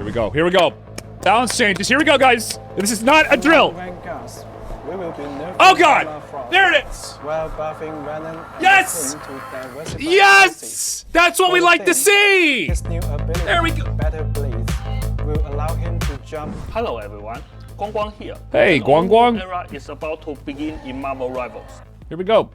we go. Here we go. Balance changes. Here we go, guys. This is not a drill. Oh God! There it is. Yes! Yes! That's what we like to see. There we go. Will allow him to jump. Hello everyone, Guang Guang here. Hey, Guang Guang. The era is about to begin in Marvel Rivals. Here we go.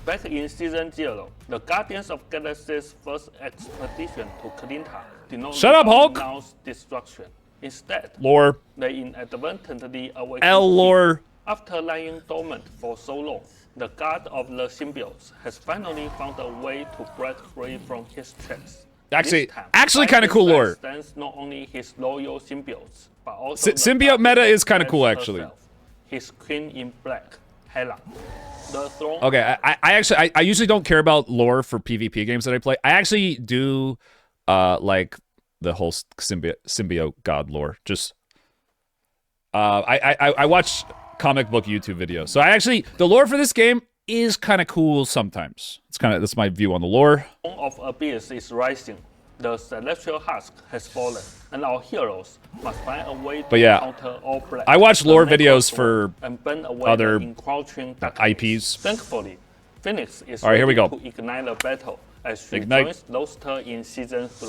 Back in Season 0, the Guardians of Galaxy's first expedition to Kalinta did not announce destruction. Instead, lore. They inadvertently awakened lore. After lying dormant for so long, the god of the symbiotes has finally found a way to break free from his traps. Actually kind of cool lore. Not only his loyal symbiotes, but also symbiote meta is kind of cool actually. Herself, his queen in black, Hela. The throne. Okay, I usually don't care about lore for PvP games that I play. I actually do like the whole symbiote god lore. Just I watch comic book YouTube videos. So the lore for this game is kind of cool sometimes. That's my view on the lore. Of Abyss is rising. The celestial husk has fallen, and our heroes must find a way to counter all black. I watch lore videos for and burn away other IPs. Thankfully, Phoenix is ready here we go. To ignite the battle as she Ignite. joins Luster in Season 3.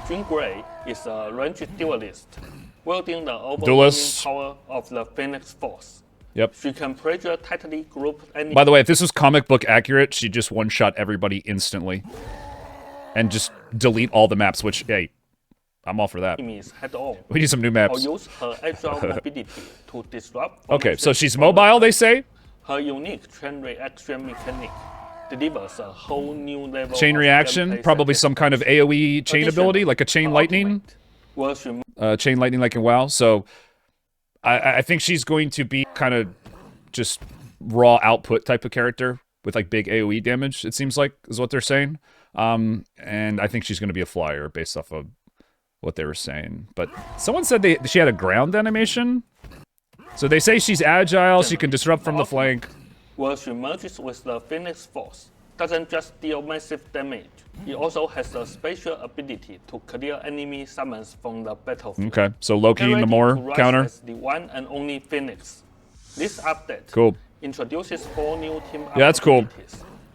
Jean Grey is a ranged duelist, wielding the overwhelming power of the Phoenix Force. Yep. She can pressure tightly grouped enemies. By the way, if this was comic book accurate, she just one-shot everybody instantly. And just delete all the maps, which, hey, I'm all for that. We need some new maps. Or use her agile ability to disrupt. Okay, so she's mobile, they say? Her unique chain reaction mechanic delivers a whole new level chain reaction, probably some kind of AoE chain ability, like a chain lightning. Chain lightning like in WoW. So I think she's going to be kind of just raw output type of character with like big AoE damage, it seems like, is what they're saying. And I think she's going to be a flyer based off of what they were saying. But someone said she had a ground animation. So they say she's agile, she can disrupt from the flank. Well, she merges with the Phoenix Force. Doesn't just deal massive damage. It also has a special ability to clear enemy summons from the battlefield. Okay, so Loki and Namor counter. As the one and only Phoenix. This update introduces 4 new team that's cool.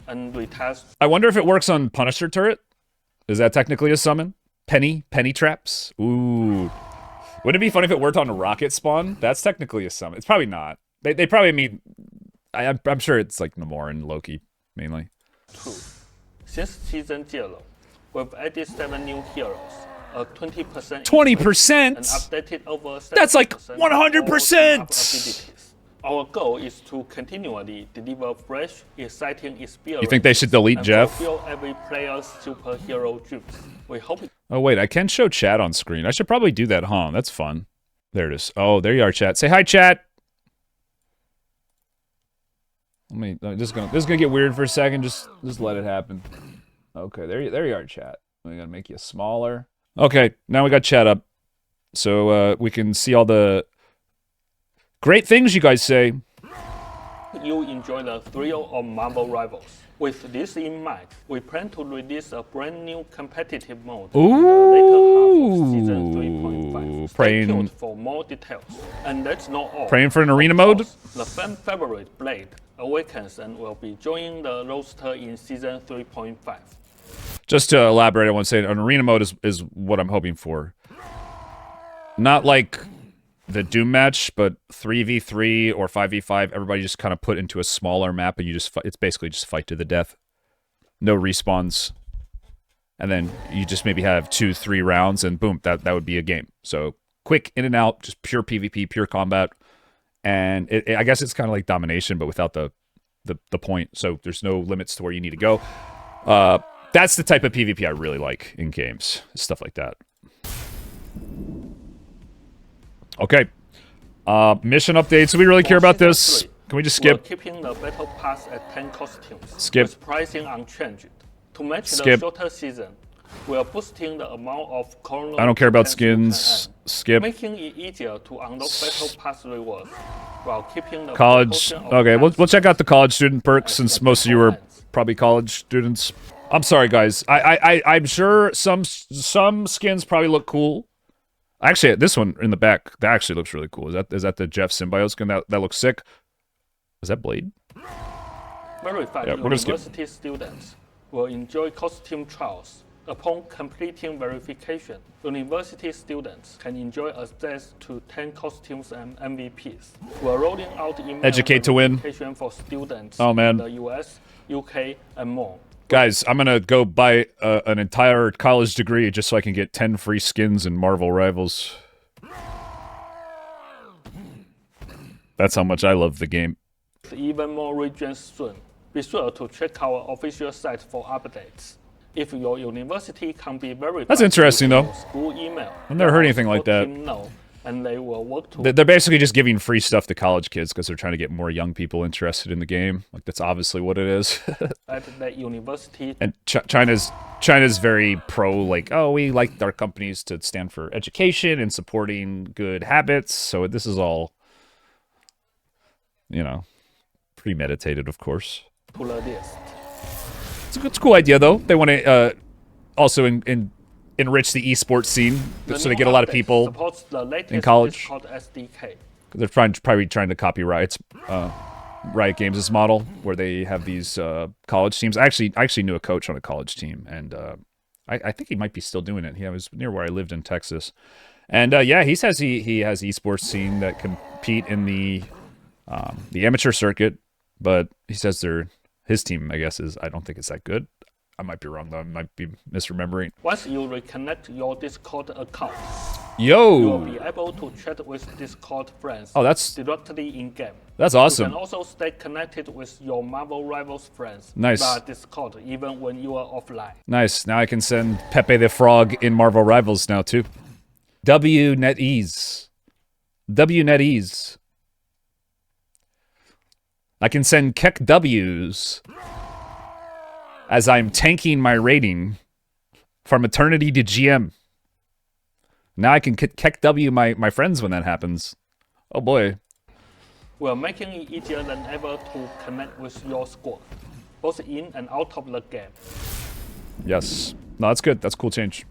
And retires. I wonder if it works on Punisher turret. Is that technically a summon? Penny traps. Ooh, wouldn't it be funny if it worked on a rocket spawn? That's technically a summon. It's probably not. They probably mean. I'm sure it's like Namor and Loki mainly. True. Since Season 0, we've added 7 new heroes, a 20%. 20%. And updated over. That's like 100%. Our goal is to continually deliver fresh, exciting experience. You think they should delete Jeff? Fulfill every player's superhero dreams. We hope. Oh wait, I can show chat on screen. I should probably do that, huh? That's fun. There it is. Oh, there you are, chat. Say hi, chat. This is gonna get weird for a second. Just let it happen. Okay, there you are, chat. We're gonna make you smaller. Okay, now we got chat up, so we can see all the great things you guys say. You enjoy the thrill of Marvel Rivals. With this in mind, we plan to release a brand new competitive mode in the later half of Season 3.5. Stay tuned for more details. And that's not all. Praying for an arena mode? The fan favorite Blade awakens and will be joining the roster in Season 3.5. Just to elaborate, I want to say an arena mode is what I'm hoping for. Not like the Doom match, but 3v3 or 5v5, everybody just kind of put into a smaller map and you just it's basically just fight to the death. No respawns. And then you just maybe have 2-3 rounds and boom, that would be a game. So quick in and out, just pure PvP, pure combat. And I guess it's kind of like domination, but without the point. So there's no limits to where you need to go. That's the type of PvP I really like in games. Stuff like that. Okay. Mission updates. Do we really care about this? Can we just skip? We're keeping the battle pass at 10 costumes. Skip. With pricing unchanged. To match the shorter season, we are boosting the amount of colonel. I don't care about skins. Skip. Making it easier to unlock battle pass rewards while keeping the college. Okay, we'll check out the college student perks since most of you are probably college students. I'm sorry, guys. I'm sure some skins probably look cool. Actually, this one in the back, that actually looks really cool. Is that the Jeff Symbiote skin? That looks sick. Is that Blade? Verified Yeah, we're gonna skip. university students will enjoy costume trials. Upon completing verification, university students can enjoy access to 10 costumes and MVPs. We're rolling out email Educate to win. verification for students Oh, man. in the US, UK, and more. Guys, I'm gonna go buy an entire college degree just so I can get 10 free skins in Marvel Rivals. That's how much I love the game. Even more regions soon. Be sure to check our official site for updates. If your university can be verified, That's interesting, using though. your school email. I've never heard anything like let that. them know, and they will work to They're basically just giving free stuff to college kids because they're trying to get more young people interested in the game. Like, that's obviously what it is. at the university. And China's very pro, like, oh, we like our companies to stand for education and supporting good habits. So this is all, you know, premeditated, of course. To the list. It's a cool idea, though. They want to also enrich the esports scene so they get a lot of people supports the latest in college. Discord SDK. They're probably trying to copy Riot Games' model, where they have these college teams. I actually knew a coach on a college team, and I think he might be still doing it. He was near where I lived in Texas, and yeah, he says he has esports scene that compete in the amateur circuit, but he says his team, I guess, I don't think it's that good. I might be wrong, though. I might be misremembering. Once you reconnect your Discord account, you will be Yo! able to chat with Discord friends Oh, that's directly in-game. that's You awesome. can also stay connected with your Marvel Rivals friends Nice. via Discord even when you are offline. Nice. Now I can send Pepe the Frog in Marvel Rivals now, too. WNetEase. WNetEase. I can send Keck W's as I'm tanking my rating from Eternity to GM. Now I can Keck W my friends when that happens. Oh boy. We're making it easier than ever to connect with your squad, both in and out of the game. Yes. No, that's good. That's a cool change.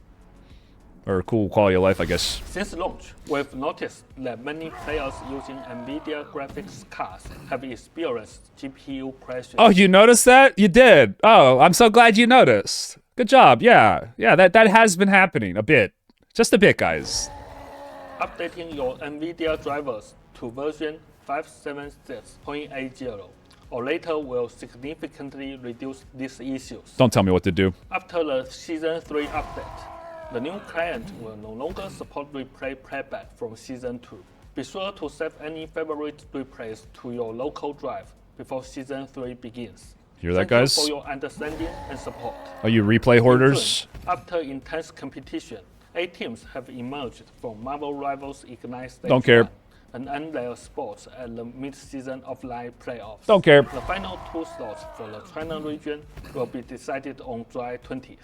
Or cool quality of life, I guess. Since launch, we've noticed that many players using NVIDIA graphics cards have experienced GPU crashes. Oh, you noticed that? You did. Oh, I'm so glad you noticed. Good job. Yeah. Yeah, that has been happening a bit. Just a bit, guys. Updating your NVIDIA drivers to version 576.80 or later will significantly reduce these issues. Don't tell me what to do. After the Season 3 update, the new client will no longer support replay playback from Season 2. Be sure to save any favorite replays to your local drive before Season 3 begins. Hear that, Thank you guys? for your understanding and support. Are you replay hoarders? Soon, after intense competition, 8 teams have emerged from Marvel Rivals Ignite Stage Don't care. 1 and earned their spots at the mid-season offline playoffs. Don't care. The final 2 slots for the China region will be decided on July 20th.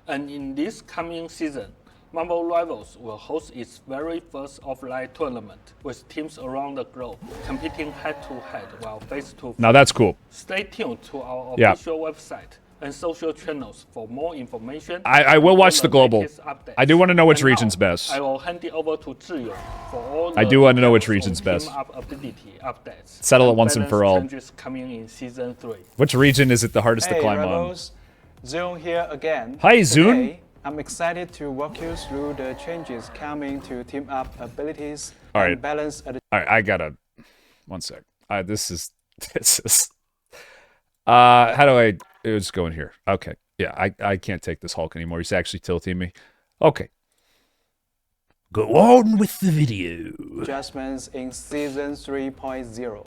And in this coming season, Marvel Rivals will host its very first offline tournament with teams around the globe competing head-to-head while face-to-face. Now that's cool. Stay tuned to our Yeah. official website and social channels for more information. I will watch on the global. latest updates. I do want to know which And now, region's best. I will hand it over to Zhiyu for all I the do want to know which details region's on best. team-up ability updates. Settle it and once and for balance all. Changes coming in Season 3. Which region is it the hardest to Hey climb on? Rebels, Zune here again. Hi, Zune. Today, I'm excited to walk you through the changes coming to team up abilities All right. and balance at All right, I gotta. One sec. This is. How do I? It's going here. Okay. Yeah, I can't take this Hulk anymore. He's actually tilting me. Okay. Go on with the video. adjustments in Season 3.0.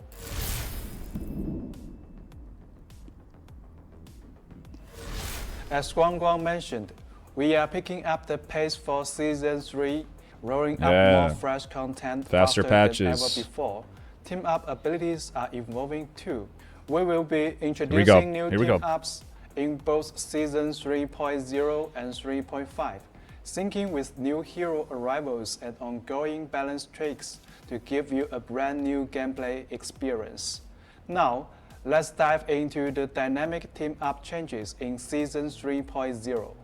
As Guang Guang mentioned, we are picking up the pace for Season 3, rolling Yeah. out more fresh content Faster than patches. ever before. Team up abilities are evolving too. We will be go. introducing new Here we team go. ups in both Season 3.0 and 3.5, syncing with new hero arrivals and ongoing balance tricks to give you a brand new gameplay experience. Now, let's dive into the dynamic team up changes in Season 3.0.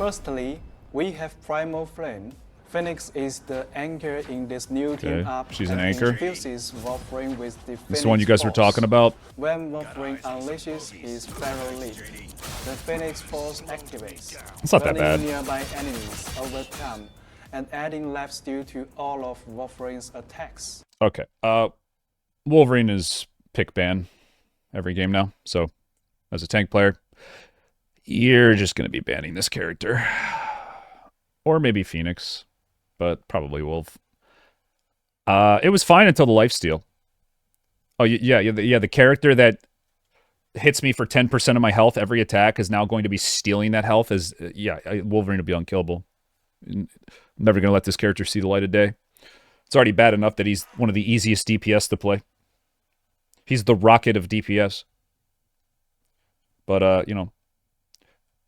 Firstly, we have Primal Flame. Phoenix is the anchor in this new team up she's an and anchor. infuses Wolverine with the This is the one you guys were Force. talking about. When Wolverine unleashes his Pharaoh Leap, the Phoenix Force activates, It's not that burning bad. nearby enemies overcome, and adding life steal to all of Wolverine's attacks. Okay. Wolverine is pick ban every game now. So, as a tank player, you're just going to be banning this character. Or maybe Phoenix, but probably Wolf. It was fine until the lifesteal. Oh, yeah, the character that hits me for 10% of my health every attack is now going to be stealing that health. Wolverine will be unkillable. I'm never going to let this character see the light of day. It's already bad enough that he's one of the easiest DPS to play. He's the rocket of DPS. But,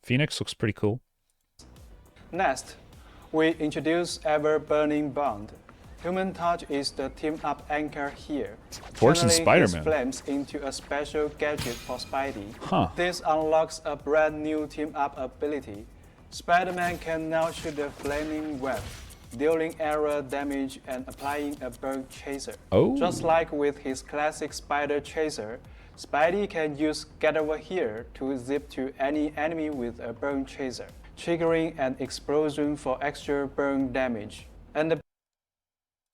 Phoenix looks pretty cool. Next, we introduce Ever Burning Bond. Human Touch is the team-up anchor here, Torch and channeling his Spider-Man. flames into a special gadget for Spidey. Huh. This unlocks a brand new team-up ability. Spider-Man can now shoot a flaming web, dealing area damage and applying a burn chaser. Oh. Just like with his classic Spider Chaser, Spidey can use Get Over Here to zip to any enemy with a burn chaser, triggering an explosion for extra burn damage. And the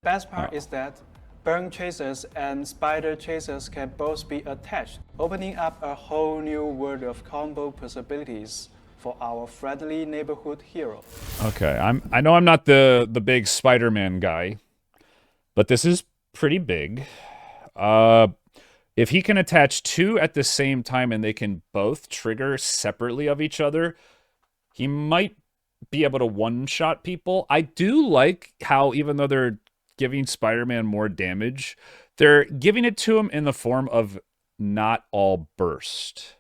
best part is that burn chasers and spider chasers can both be attached, opening up a whole new world of combo possibilities for our friendly neighborhood hero. Okay, I know I'm not the big Spider-Man guy, but this is pretty big. If he can attach two at the same time and they can both trigger separately of each other, he might be able to one-shot people. I do like how, even though they're giving Spider-Man more damage, they're giving it to him in the form of not all burst.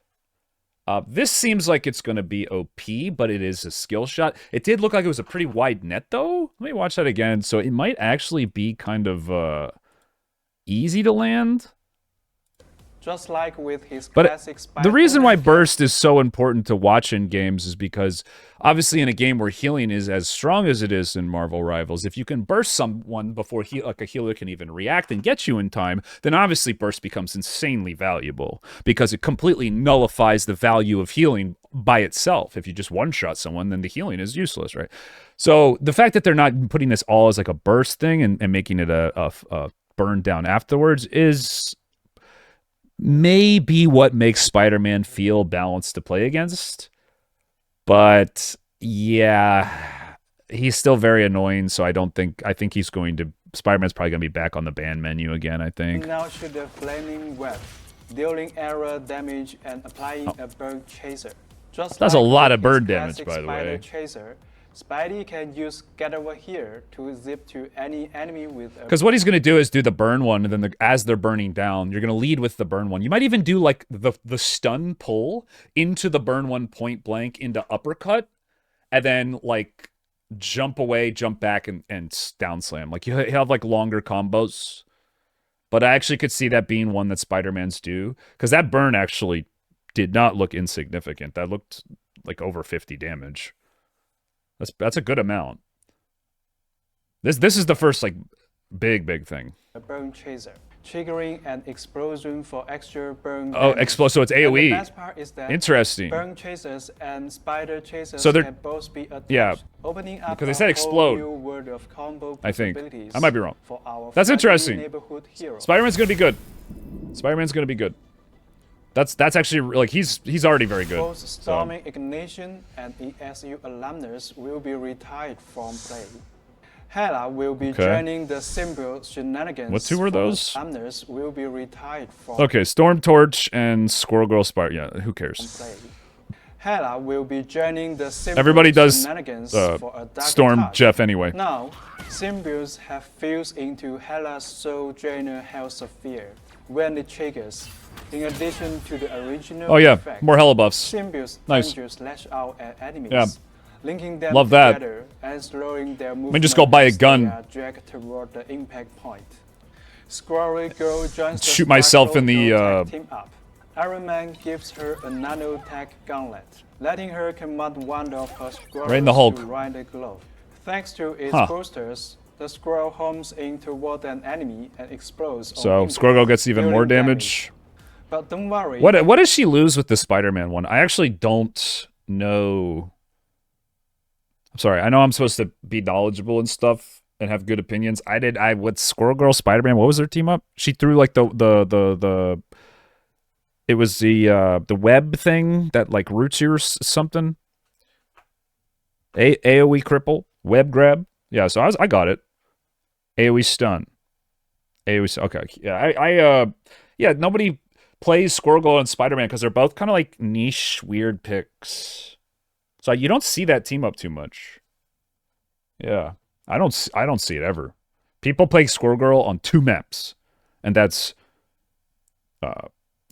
This seems like it's going to be OP, but it is a skill shot. It did look like it was a pretty wide net, though. Let me watch that again. So it might actually be kind of easy to land. Just like with his But classic the reason why Spider-Man burst is so important to watch in games is because, obviously, in a game where healing is as strong as it is in Marvel Rivals, if you can burst someone before a healer can even react and get you in time, then obviously burst becomes insanely valuable because it completely nullifies the value of healing by itself. If you just one-shot someone, then the healing is useless, right? So the fact that they're not putting this all as like a burst thing and making it a burn down afterwards is maybe what makes Spider-Man feel balanced to play against. But yeah, he's still very annoying, so I think he's going to, Spider-Man's probably going to be back on the ban menu again, I think. now shoot a flaming web, dealing area damage and applying a burn chaser. Just That's a like lot with of burn his damage, classic by the Spider way. Chaser, Spidey can use Get Over Here to zip to any enemy with a... Because what he's going to do is do the burn one, and then as they're burning down, you're going to lead with the burn one. You might even do like the stun pull into the burn one point blank into uppercut, and then like jump away, jump back, and down slam. Like you have like longer combos. But I actually could see that being one that Spider-Man's do, because that burn actually did not look insignificant. That looked like over 50 damage. That's a good amount. This is the first like big thing. a burn chaser, triggering an explosion for extra burn Oh, damage. so it's And the AoE. best part is that Interesting. burn chasers and spider chasers So they're- can both be attached, yeah, opening up because they a said whole explode. new world of combo I think. possibilities I might be wrong. for our That's friendly interesting. neighborhood hero. Spider-Man's gonna be good. Spider-Man's gonna be good. That's actually like he's already very good. Both So. Storming Ignition and ESU alumnus will be retired from play. Hela will be Okay. joining the Symbiote shenanigans. What two are for those? Alumnus will be retired from Okay, Storm Torch and Squirrel Girl Spider. Yeah, who cares? play. Hela will be joining the Symbiote Everybody does shenanigans for a darker Storm touch. Jeff anyway. Now, symbiotes have fused into Hela's Soul Drainer Hell Sphere when it triggers. In addition to the original Oh yeah, effect, more Hella buffs. symbiotes Nice. tend to slash out at enemies, Yeah. linking them Love that. together and slowing their movement. I mean, just go buy a as gun. They are dragged toward the impact point. Squirrel Girl joins the Shoot myself Sparkle in the, Girl tag team up. Iron Man gives her a nanotech gauntlet, letting her command one of her Right in the Hulk. squirrels to ride the glove. Thanks to its Huh. boosters, the squirrel homes in toward an enemy and explodes. on So impact, Squirrel Girl gets even more dealing damage. But don't worry. What does she lose with the Spider-Man one? I actually don't know. I'm sorry. I know I'm supposed to be knowledgeable and stuff and have good opinions. With Squirrel Girl, Spider-Man, what was their team up? She threw like the it was the web thing that like roots you or something. AoE cripple, web grab. Yeah, so I got it. AoE stun. AoE. Okay. Yeah, yeah. Nobody plays Squirrel Girl and Spider-Man because they're both kind of like niche, weird picks. So you don't see that team up too much. Yeah, I don't see it ever. People play Squirrel Girl on 2 maps, and that's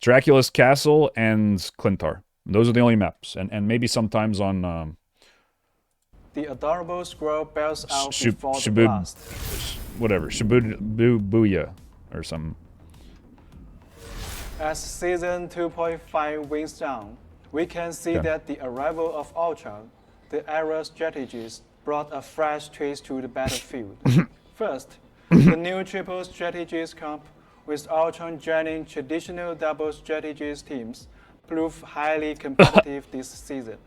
Dracula's Castle and Clintar. Those are the only maps, and maybe sometimes on The adorable squirrel bells out Shib- before the Shibud- blast. whatever, Shibuya or something. As Season 2.5 winds down, we can see Okay. that the arrival of Ultron, the era strategist, brought a fresh twist to the battlefield. First, the new triple strategist comp with Ultron joining traditional double strategist teams proved highly competitive this season.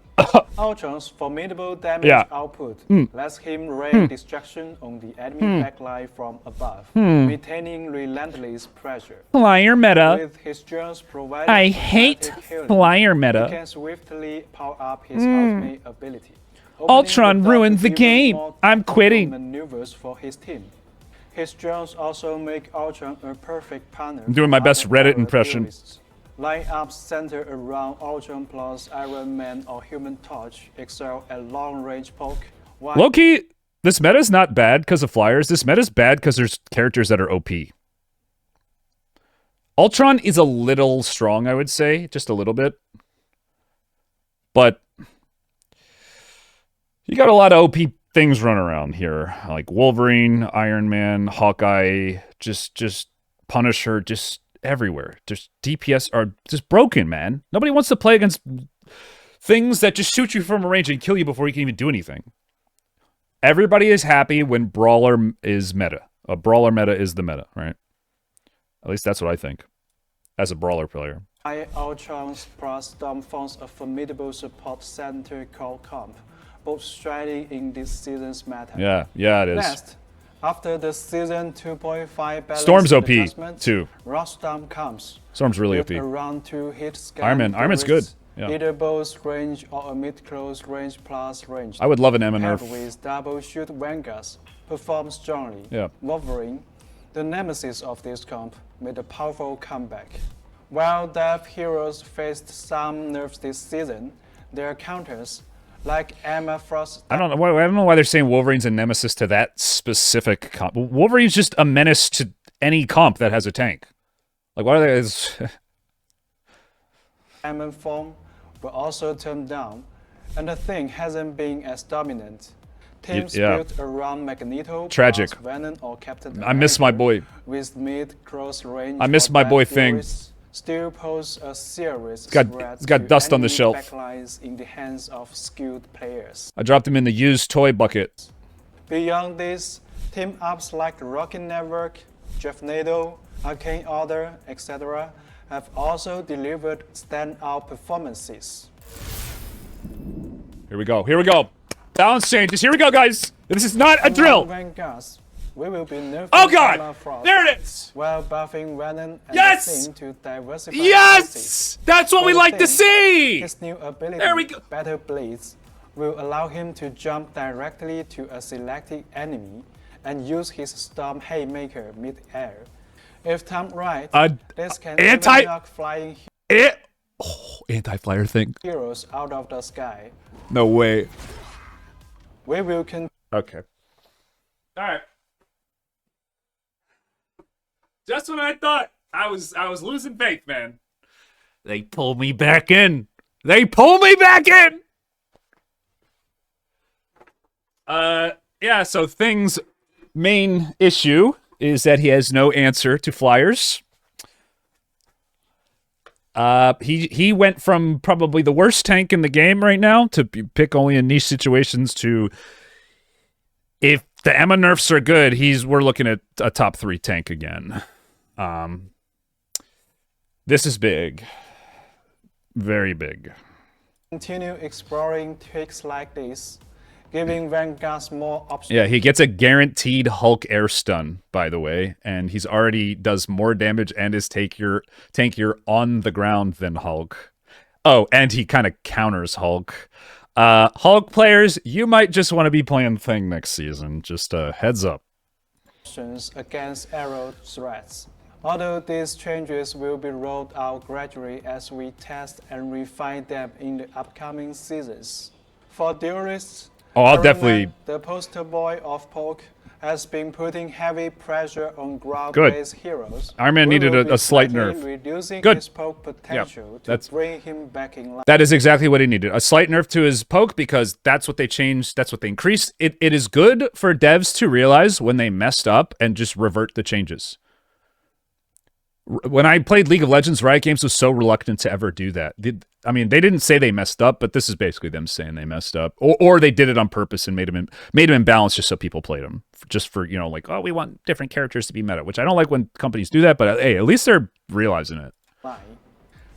Ultron's formidable damage output lets him rain destruction on the enemy backline from above, maintaining relentless pressure. Flyer meta. With his drones providing I hate automatic healing, flyer he meta. can swiftly power up his ultimate ability. Ultron opening the door ruined to the even game. more I'm tactical quitting. Maneuvers for his team. His drones also make Ultron a perfect partner. I'm doing my for best other Reddit era impression. theorists. Lineups centered around Ultron plus Iron Man or Human Torch excel at long-range poke. While Low-key, this meta is not bad because of flyers. This meta is bad because there's characters that are OP. Ultron is a little strong, I would say. Just a little bit. But you got a lot of OP things running around here. Like Wolverine, Iron Man, Hawkeye, just Punisher, just everywhere. Just DPS are just broken, man. Nobody wants to play against things that just shoot you from a range and kill you before you can even do anything. Everybody is happy when Brawler is meta. A Brawler meta is the meta, right? At least that's what I think. As a Brawler player. Ultron's plus Storm forms a formidable support center called comp, both striding in this season's meta. Yeah, it is. Next, after the season 2.5 balance Storm's OP, adjustment, too. Storm comes. Storm's really with OP. around 2 hit scan. Iron Man's good. Yeah. Either both range or a mid-close range plus range. I would love an M Paired nerf. with double shoot vanguards, perform strongly. Yeah. Wolverine, the nemesis of this comp, made a powerful comeback. While Death heroes faced some nerfs this season, their counters, like Emma Frost, I don't know why they're saying Wolverine's a nemesis to that specific comp. Wolverine's just a menace to any comp that has a tank. Like, why are they? Diamond form were also turned down, and the thing hasn't been as dominant. Teams yeah. built around Magneto, Tragic. plus Venom or Captain I miss my America, boy. with mid-close range. I miss or my Death boy Thing. theories Still pose a serious got- threat it's got to dust on the enemy shelf. backlines in the hands of skilled players. I dropped him in the used toy bucket. Beyond this, team ups like Rocket Network, Jeffnado, Arcane Order, etc. have also delivered standout performances. Here we go. Here we go. Balance changes. Here we go, guys. This is not a drill. Vanguards, we will be nerfing Oh Emma God! Frost There it is. while buffing Venom and Yes! the Thing to diversify Yes, forces. that's what we For like to Thing, see. His new ability, There we go. Battle Blades, will allow him to jump directly to a selected enemy and use his Storm Haymaker mid-air. If timed right, this can anti- even knock flying Anti-flyer thing. heroes out of the sky. No way. We will continue. Okay. All right. Just when I thought I was losing faith, man. They pulled me back in. They pulled me back in. Yeah, so Thing's main issue is that he has no answer to flyers. He went from probably the worst tank in the game right now to pick only in niche situations to, if the Emma nerfs are good, we're looking at a top 3 tank again. This is big. Very big. Continue exploring tricks like this, giving vanguards more options. Yeah, he gets a guaranteed Hulk air stun, by the way, and he's already does more damage and is tankier on the ground than Hulk. Oh, and he kind of counters Hulk. Hulk players, you might just want to be playing Thing next season. Just a heads up. Against arrow threats. Although these changes will be rolled out gradually as we test and refine them in the upcoming seasons. For duelists, Oh, I'll Iron definitely... Man, the poster boy of poke, has been putting heavy pressure on ground-based heroes. Iron Man needed a slight nerf. Reducing Good. his poke potential to bring him back in line. That is exactly what he needed. A slight nerf to his poke, because that's what they changed. That's what they increased. It is good for devs to realize when they messed up and just revert the changes. When I played League of Legends, Riot Games was so reluctant to ever do that. I mean, they didn't say they messed up, but this is basically them saying they messed up, or they did it on purpose and made them imbalanced just so people played them, just for, you know, like, oh, we want different characters to be meta, which I don't like when companies do that, but hey, at least they're realizing it.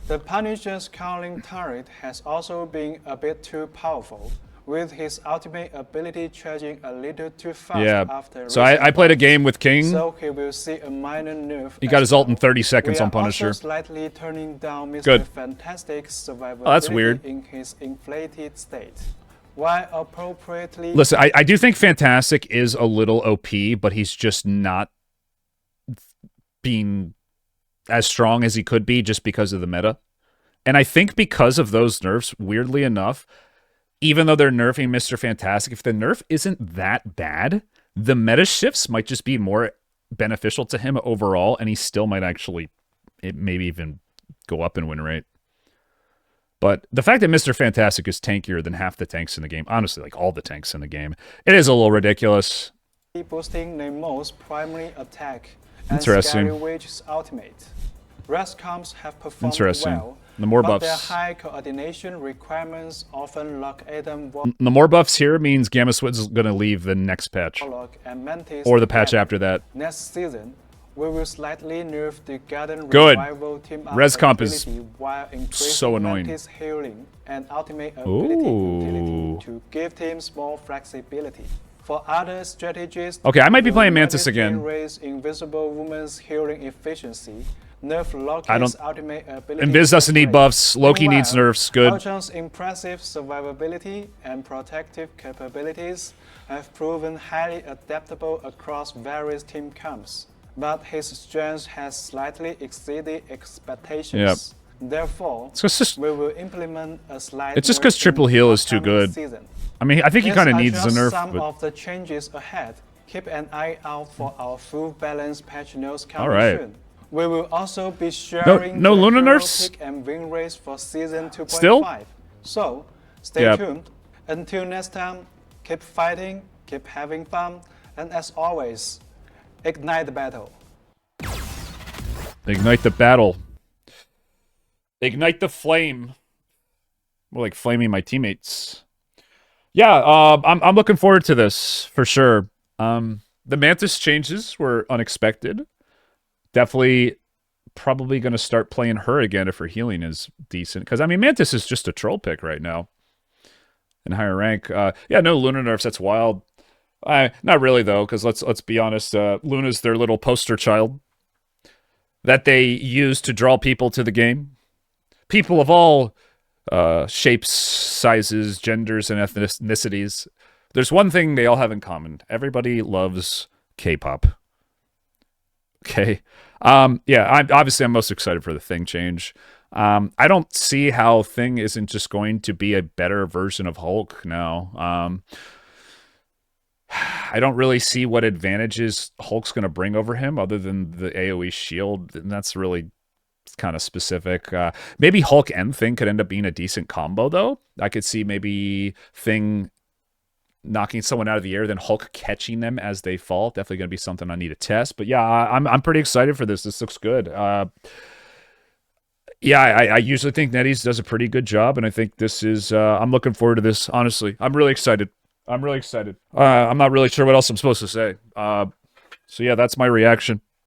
The Punisher's Cowling turret has also been a bit too powerful, with his ultimate ability charging a little too fast after. So I played a game with King. So he will see a minor nerf. He got his ult in 30 seconds on Punisher. We are also slightly turning down Mr. Fantastic's survivability that's weird. In his inflated state. While appropriately... Listen, I do think Fantastic is a little OP, but he's just not being as strong as he could be just because of the meta. And I think because of those nerfs, weirdly enough, even though they're nerfing Mr. Fantastic, if the nerf isn't that bad, the meta shifts might just be more beneficial to him overall, and he still might actually maybe even go up in win rate. But the fact that Mr. Fantastic is tankier than half the tanks in the game, honestly, like all the tanks in the game, it is a little ridiculous. Boosting Nemo's primary attack and Interesting. Scary Wage's ultimate. Rest comps have performed well. The more but buffs. their high coordination requirements often lock Adam The more buffs here means Gamma Switch is going to leave the next patch. Or the patch after that. Next season, we will slightly nerf the Garden Good. Revival team Res comp is while increasing so annoying. Mantis healing and ultimate ability utility to give teams more flexibility. For other strategies, okay, I might be playing Mantis again. Raise Invisible Woman's healing efficiency. Nerf Loki's ultimate ability. Invis doesn't need buffs. Loki needs nerfs. Good. Ultron's impressive survivability and protective capabilities have proven highly adaptable across various team comps, but his strength has slightly exceeded expectations. Therefore, we will implement a slight. It's just because triple heal is too good. Season. I mean, I think he kind of needs a nerf. Some of the changes ahead. Keep an eye out for our full balance patch notes coming All right. soon. We will also be sharing no the Luna hero nerfs? pick and win race for season 2.5. Still? So, stay tuned. Until next time, keep fighting, keep having fun, and as always, ignite the battle. Ignite the battle. Ignite the flame. More like flaming my teammates. Yeah, I'm looking forward to this for sure. The Mantis changes were unexpected. Definitely probably going to start playing her again if her healing is decent. Because, I mean, Mantis is just a troll pick right now. In higher rank. Yeah, no Luna nerfs. That's wild. Not really, though, because let's be honest. Luna's their little poster child that they use to draw people to the game. People of all shapes, sizes, genders, and ethnicities. There's one thing they all have in common. Everybody loves K-pop. Okay. Yeah, I'm most excited for the Thing change. I don't see how Thing isn't just going to be a better version of Hulk now. I don't really see what advantages Hulk's going to bring over him other than the AoE shield, and that's really kind of specific. Maybe Hulk and Thing could end up being a decent combo, though. I could see maybe Thing knocking someone out of the air, then Hulk catching them as they fall. Definitely going to be something I need to test. But yeah, I'm pretty excited for this. This looks good. Yeah, I usually think NetEase does a pretty good job, and I think this is. I'm looking forward to this. Honestly, I'm really excited. I'm really excited. I'm not really sure what else I'm supposed to say. So yeah, that's my reaction.